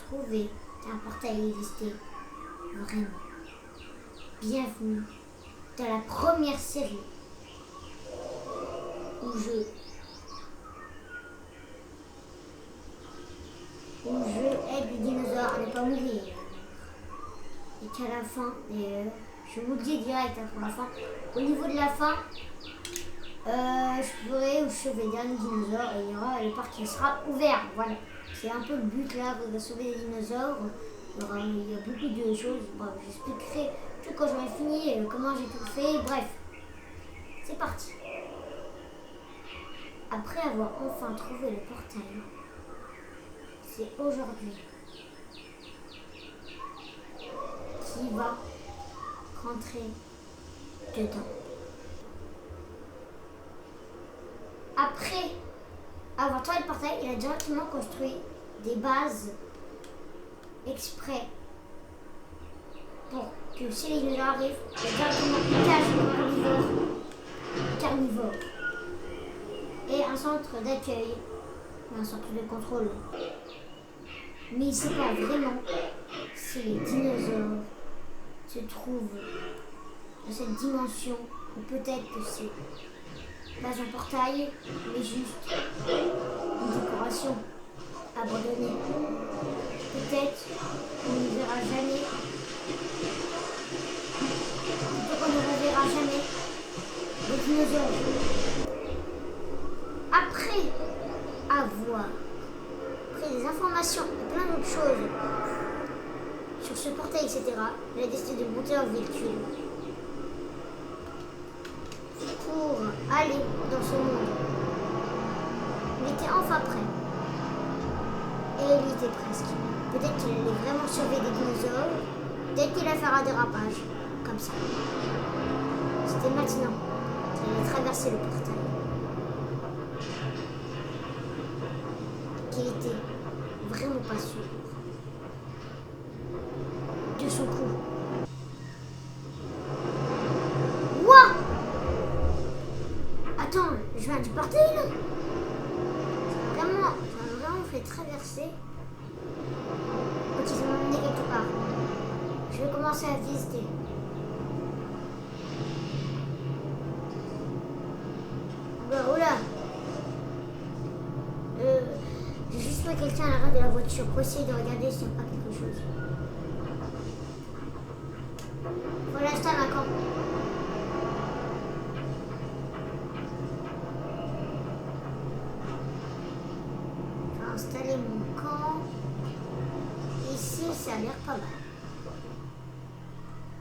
trouvé qu'un portail existait. Vraiment. Bienvenue dans la première série où je aide les dinosaures à ne pas mourir. Et qu'à la fin, je vous le dis direct pour la fin, au niveau de la fin, je pourrai sauver les derniers dinosaures et il y aura le parc qui sera ouvert. Voilà. C'est un peu le but là, de sauver les dinosaures. Il y a beaucoup de choses. Bref, j'expliquerai tout quand j'aurai fini, comment j'ai tout fait. Bref, c'est parti. Après avoir enfin trouvé le portail, c'est aujourd'hui qui va rentrer dedans. Après avoir trouvé le portail, il a directement construit des bases exprès pour que si les dinosaures arrivent, il y a directement une cage carnivore et un centre d'accueil, un centre de contrôle. Mais il ne sait pas vraiment si les dinosaures se trouvent dans cette dimension ou peut-être que c'est pas un portail, mais juste une décoration abandonnée. Peut-être qu'on ne verra jamais. Peut-être qu'on ne reverra jamais les dinosaures. Après avoir pris des informations et plein d'autres choses sur ce portail, etc., il a décidé de monter en véhicule pour aller dans ce monde. Il était enfin prêt. Et il était presque. Peut-être qu'il allait vraiment sauver des dinosaures. Peut-être qu'il allait faire un dérapage. Comme ça. C'était maintenant qu'il allait traverser le portail. Qu'il était vraiment pas sûr de son coup. Wouah! Attends, je viens du portail là? Ça m'a vraiment fait traverser. Ok, ça m'a emmené quelque part. Je vais commencer à visiter. Oula. J'ai juste vu quelqu'un à l'arrêt de la voiture pour essayer de regarder s'il n'y a pas quelque chose. Voilà, je t'en un camp. Je vais installer mon camp. Ici, ça a l'air pas mal.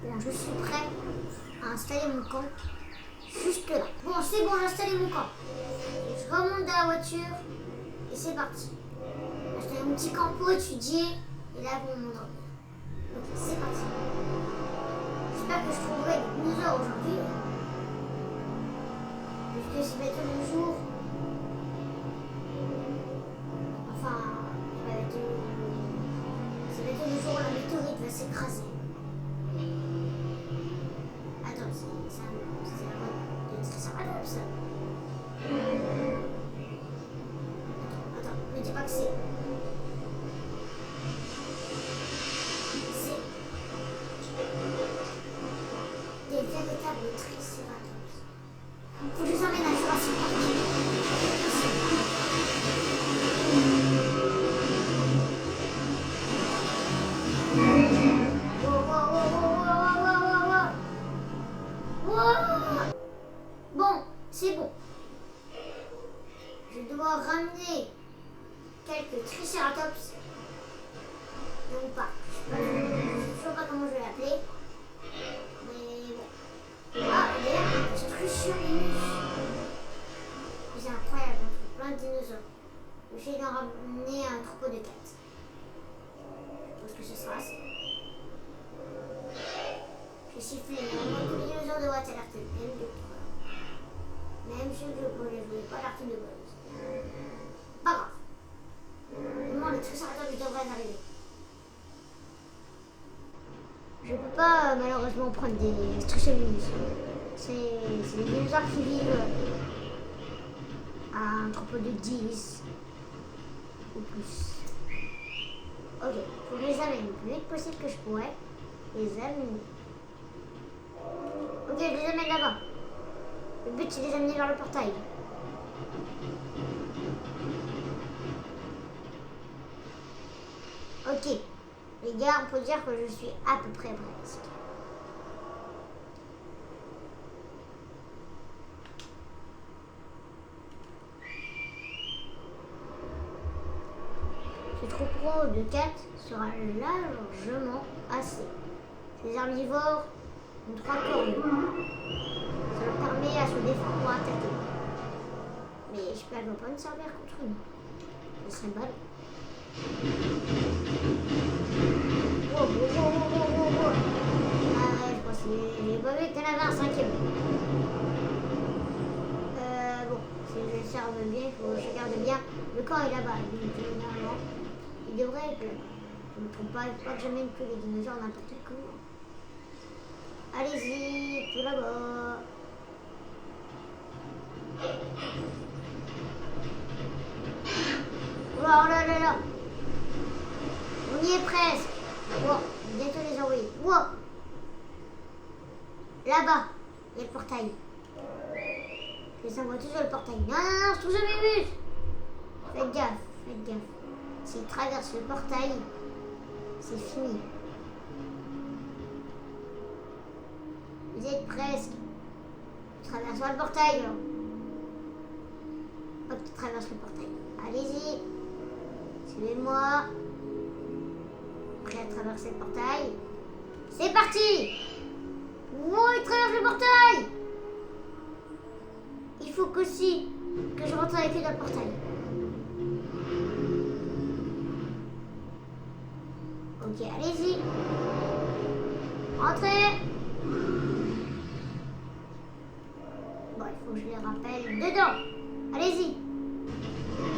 Bon, je suis prêt à installer mon camp juste là. Bon, c'est bon, j'ai installé mon camp. Je remonte dans la voiture et c'est parti. J'ai installé mon petit camp pour étudier et là pour m'endormir. Ok, c'est parti. J'espère que je trouverai des dinosaures aujourd'hui. Puisque c'est bientôt le jour. Enfin, c'est bientôt le jour où la météorite va s'écraser. Attends, c'est un triceratops ça. Attends, ne dis pas que c'est. Des véritables triceratops. Faut que je les emmène à Jurassic Park. Bon, c'est bon. Je dois ramener quelques triceratops dans mon parc. Je ne sais pas comment je vais l'appeler. Mais bon. Ah, d'ailleurs, Strutioninus. C'est incroyable, on trouve plein de dinosaures. J'ai d'en ramener un troupeau de 4. Je pense que ce sera assez. J'ai sifflé, mais tous les dinosaures de Watt alertent, même de 3. Même ceux que je voulais pas alerter de base. Pas grave. Vraiment, les triceratops devraient arriver. Je peux pas malheureusement prendre des Strutioninus. C'est des dinosaures qui vivent à un troupeau de 10 ou plus. Ok, faut que je les amène le plus vite possible que je pourrais. Les amener. Ok, je les amène là-bas. Le but c'est de les amener vers le portail. Ok. Les gars, on peut dire que je suis à peu près presque. Ce troupeau de 4 sera largement assez. Ces herbivores ont 3 cornes. Ça leur permet à se défendre ou à attaquer. Mais j'espère qu'elle ne va pas me servir contre nous. Ce serait mal. Wow, wow, wow, wow, wow, wow. Ah ouais, je pense que j'ai pas vu qu'il y en avait un cinquième. Bon, si je le serve bien, il faut que je garde bien. Le corps est là-bas, donc normalement, il devrait être là-bas. Je ne me trompe pas, il ne faut pas que j'amène tous les dinosaures n'importe comment. Allez-y, tout là-bas. Oh là là là. On y est presque. Wow, bientôt les envoyer. Wow. Là-bas, il y a le portail. Je les envoie tous sur le portail. Non, non, non, je trouve jamais vu. Faites gaffe, faites gaffe. S'ils traversent le portail, c'est fini. Vous êtes presque. Tu traverses le portail. Hop, tu traverses le portail. Allez-y. Suivez-moi. Prêt à traverser le portail. C'est parti. Wow, il traverse le portail. Il faut qu'aussi que je rentre avec eux dans le portail. Ok, allez-y. Entrez. Bon, il faut que je les rappelle dedans. Allez-y.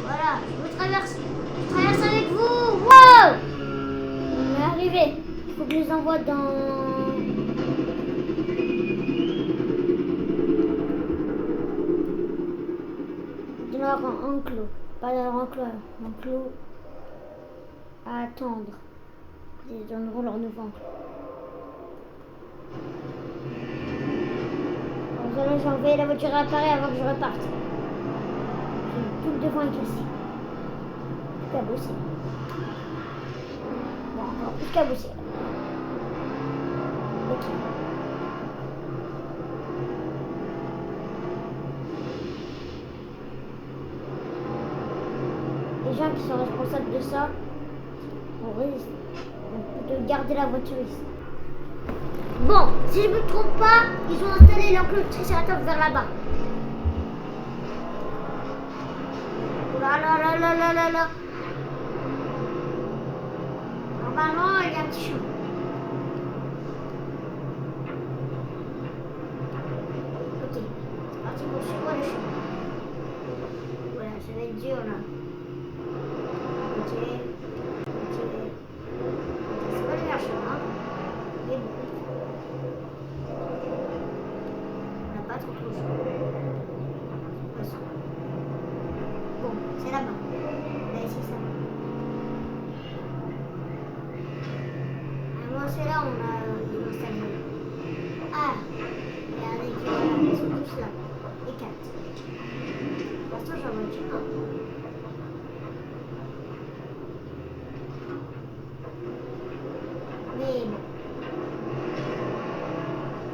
Voilà, je vous traverse. Je traverse avec vous. Wow! On est arrivé. Il faut que je les envoie dans leur enclos. Pas dans leur enclos. L'enclos à attendre. Ils donneront leur nouveau enclos. Voilà, j'ai envoyé la voiture réparer avant que je reparte. Tout le devant est cassé. Tout cabossé. Bon, encore plus cabossé. Ok. Les gens qui sont responsables de ça, on risque de garder la voiture ici. Bon, si je ne me trompe pas, ils ont installé l'enclos de Triceratops vers là-bas. Là là là là là là là. Normalement, il y a un petit chemin. Ok, c'est parti pour suivre le chemin. Voilà, ça va être dur là. Ok, ok. C'est pas le meilleur chemin. Mais bon. On n'a pas trop le choix. Bon, c'est là-bas. Là, ici, ça va. Moi, c'est là, on a installé. Ah, regardez, voilà, ils sont tous là. Les 4. Pour l'instant, j'en vois qu'un. Mais bon.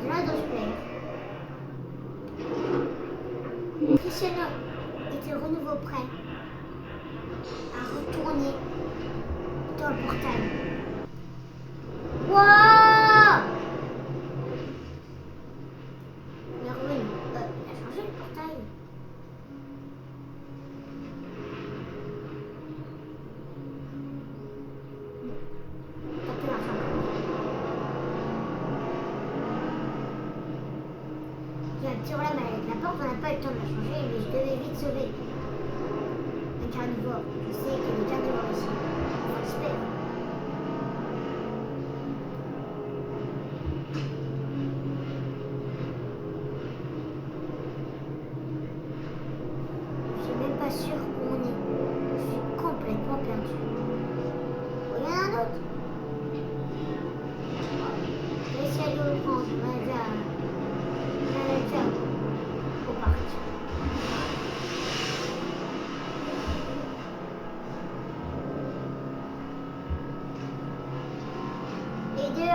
Cela doit se plaire. Cristiano était de nouveau prêt à retourner dans le portail. Wouah! Il est revenu. Il a changé le portail. Tapez l'argent. Il y a un petit problème avec la porte, on n'a pas eu le temps de la changer, mais je devais vite sauver un carnivore. Je sais qu'il y a des carnivores ici. On l'espère. Je suis même pas sûre où on est. Je suis complètement perdu. Oh, il y en a un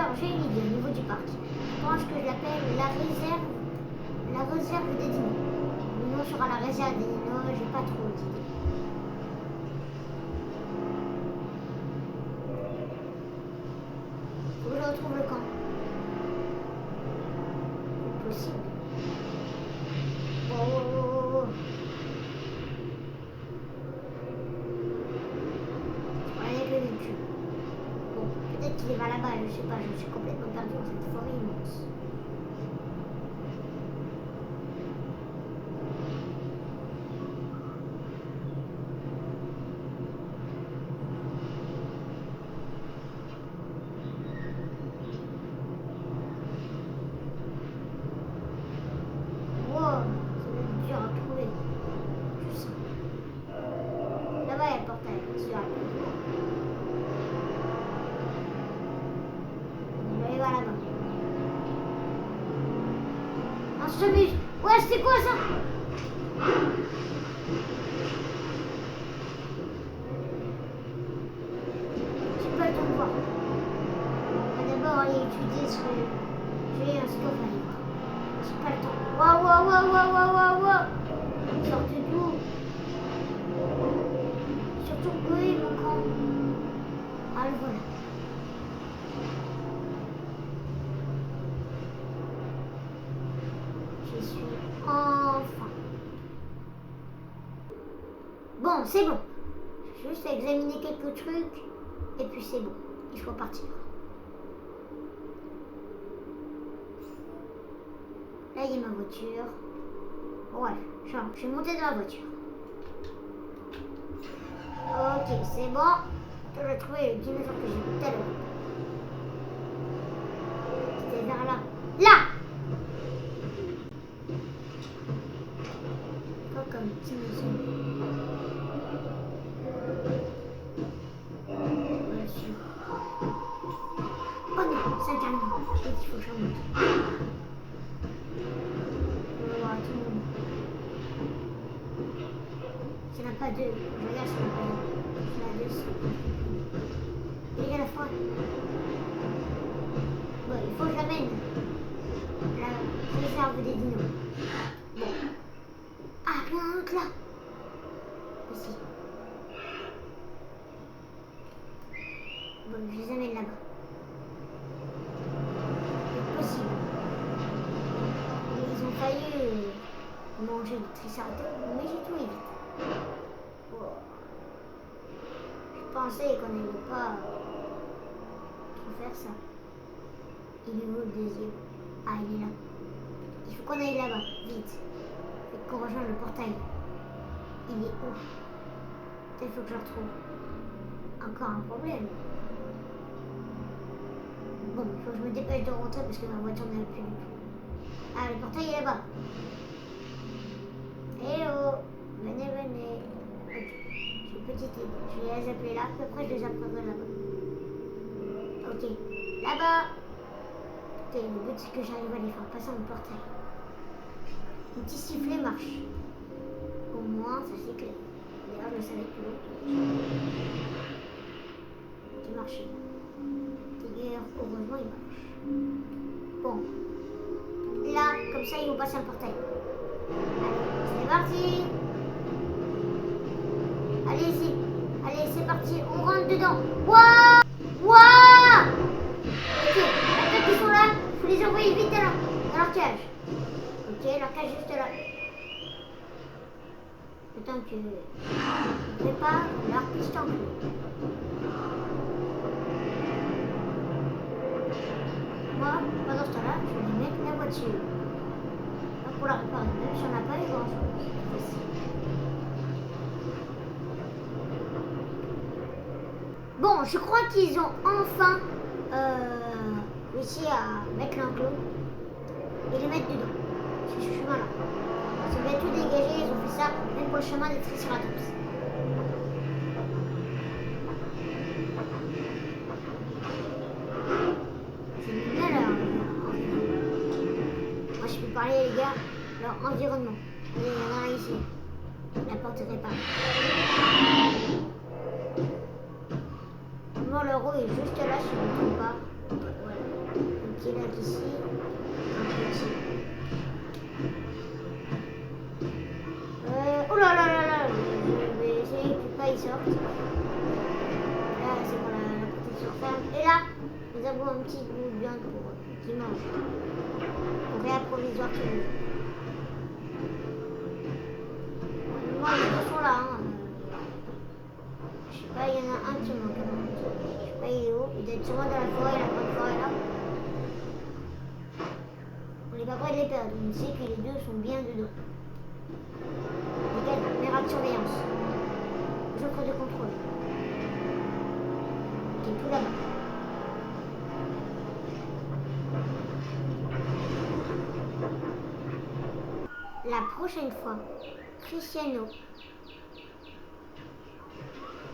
D'ailleurs, j'ai une idée au niveau du parc. Je pense que je l'appelle la réserve des dinos. Le nom sera la réserve des dinos, j'ai pas trop d'idées. Faut que je retrouve le camp. C'est possible. Oh. Avec le véhicule. Bon, peut-être qu'il va là-bas, je sais pas, je suis complètement perdu dans cette forêt immense. Wow, ça va être dur à trouver. Je sens. Là-bas, il y a le portail, c'est sûr. On va aller voir là-bas. Un chemise. Ouais, c'est quoi ça? J'ai pas le temps de voir. On va d'abord aller étudier ce que j'ai un scope à aller voir. J'ai pas le temps. Waouh, waouh, waouh, waouh, waouh, waouh, waouh. Sortez d'où? Surtout que oui, mon camp. Ah, le voilà. Je suis enfin. Bon, c'est bon. J'ai juste à examiner quelques trucs et puis c'est bon. Il faut partir. Là, il y a ma voiture. Ouais, je vais monter dans la voiture. Ok, c'est bon. Je vais trouver le dinosaure que j'ai vu tout à l'heure. C'était vers là. Là! Quoi comme dinosaure? Oh non, c'est un camion. Donc il faut que je remonte. On va voir tout le monde. Ça n'a pas deux. Je regarde, ça n'a pas deux. Ça n'a deux. Il y a la fois. Bon, il faut que j'amène la réserve des dinos. Bon. Ah, il y en a un autre là. Ici. Bon, je les amène là-bas. C'est possible. Ils ont failli manger le triceratops, mais j'ai tout évité. Wow. Je pensais qu'on n'allait pas trop faire ça. Il est où le deuxième? Ah, il est là. Il faut qu'on aille là-bas, vite. Il faut qu'on rejoigne le portail. Il est où? Peut-être qu'il faut que je le retrouve. Encore un problème. Bon, il faut que je me dépêche de rentrer parce que ma voiture n'est plus du tout. Ah, le portail est là-bas. Hello, venez, venez. Ok, j'ai une petite idée. Je vais les appeler là, puis après je les appellerai là-bas. Ok, là-bas. Ok, le but c'est que j'arrive à les faire passer mon portail. Mon petit sifflet marche. Au moins, ça c'est clair. D'ailleurs, je le savais plus longtemps. Il marche. D'ailleurs, heureusement, il marche. Bon. Là, comme ça, ils vont passer un portail. Allez, c'est parti. Allez-y. Allez, c'est parti. On rentre dedans. Waouh! Waouh! Ok, maintenant qu'ils sont là, il faut les envoyer vite dans leur cage. Ok, leur cage juste là. Le temps que je prépare leur petit enclos. Moi, pendant ce temps-là, je vais mettre la voiture. Là, pour la réparer, même si on n'a pas eu grand-chose. Bon, je crois qu'ils ont enfin réussi à mettre l'enclos et les mettre dedans. C'est ce chemin-là. Ils ont bien tout dégagé, ils ont fait ça même pour le chemin des Triceratops. C'est bien leur environnement. Moi je peux parler les gars, leur environnement. Regardez, il y en a un ici. La porte est réparée. Moi le l'euro est juste là, si je ne me trompe pas. Voilà. qui est là d'ici. Un petit. Oh là là là là, je vais essayer que pas y sorte. Là, c'est pour la protection ferme. Et là, nous avons un petit bout de viande pour dimanche. Pour rien provisoire tout le monde. Bon, les deux sont là. Hein. Je sais pas, il y en a un qui manque. Je sais pas, il est où. Il doit être sûrement dans la forêt, la grande forêt là. On n'est pas prêt de les perdre. On sait que les deux sont bien dedans. Caméra de surveillance. Joker de contrôle. Qui est tout là-bas. La prochaine fois, Cristiano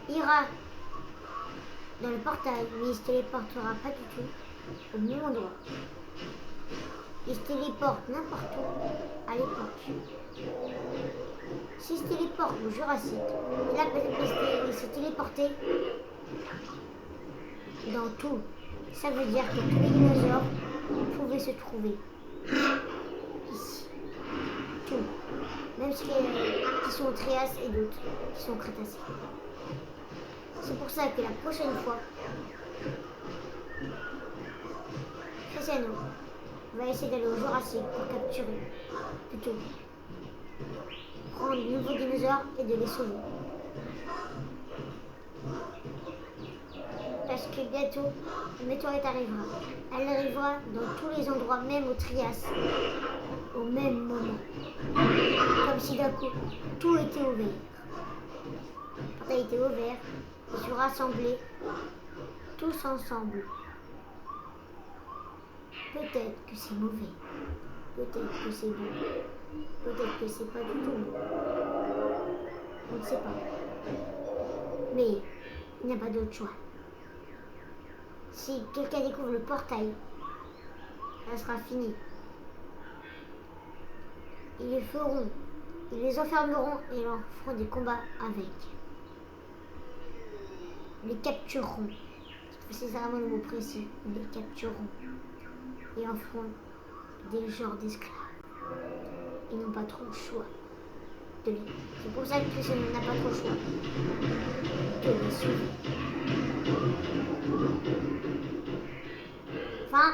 ira dans le portail, mais il ne se téléportera pas du tout au même endroit. Il se téléporte n'importe où à l'époque. S'il se téléporte au Jurassique, et là peut-être il s'est téléporté dans tout. Ça veut dire que tous les dinosaures pouvaient se trouver ici. Tout. Même ceux qui sont au Trias et d'autres qui sont au Crétacé. C'est pour ça que la prochaine fois, Cristiano va essayer d'aller au Jurassique pour capturer, plutôt prendre de nouveaux dinosaures et de les sauver. Parce que bientôt, la météorite arrivera. Elle arrivera dans tous les endroits, même au Trias, au même moment. Comme si d'un coup, tout était ouvert. Le portail était ouvert, ils se rassemblaient, tous ensemble. Peut-être que c'est mauvais, peut-être que c'est bon, peut-être que c'est pas du tout bon. On ne sait pas. Mais il n'y a pas d'autre choix. Si quelqu'un découvre le portail, ça sera fini. Ils les feront, ils les enfermeront et leur feront des combats avec. Ils les captureront. C'est vraiment le mot précis. Ils les captureront et en feront des genres d'esclaves. Ils n'ont pas trop le choix de les... C'est pour ça que Cristiano n'a pas trop le choix de les sauver. Enfin,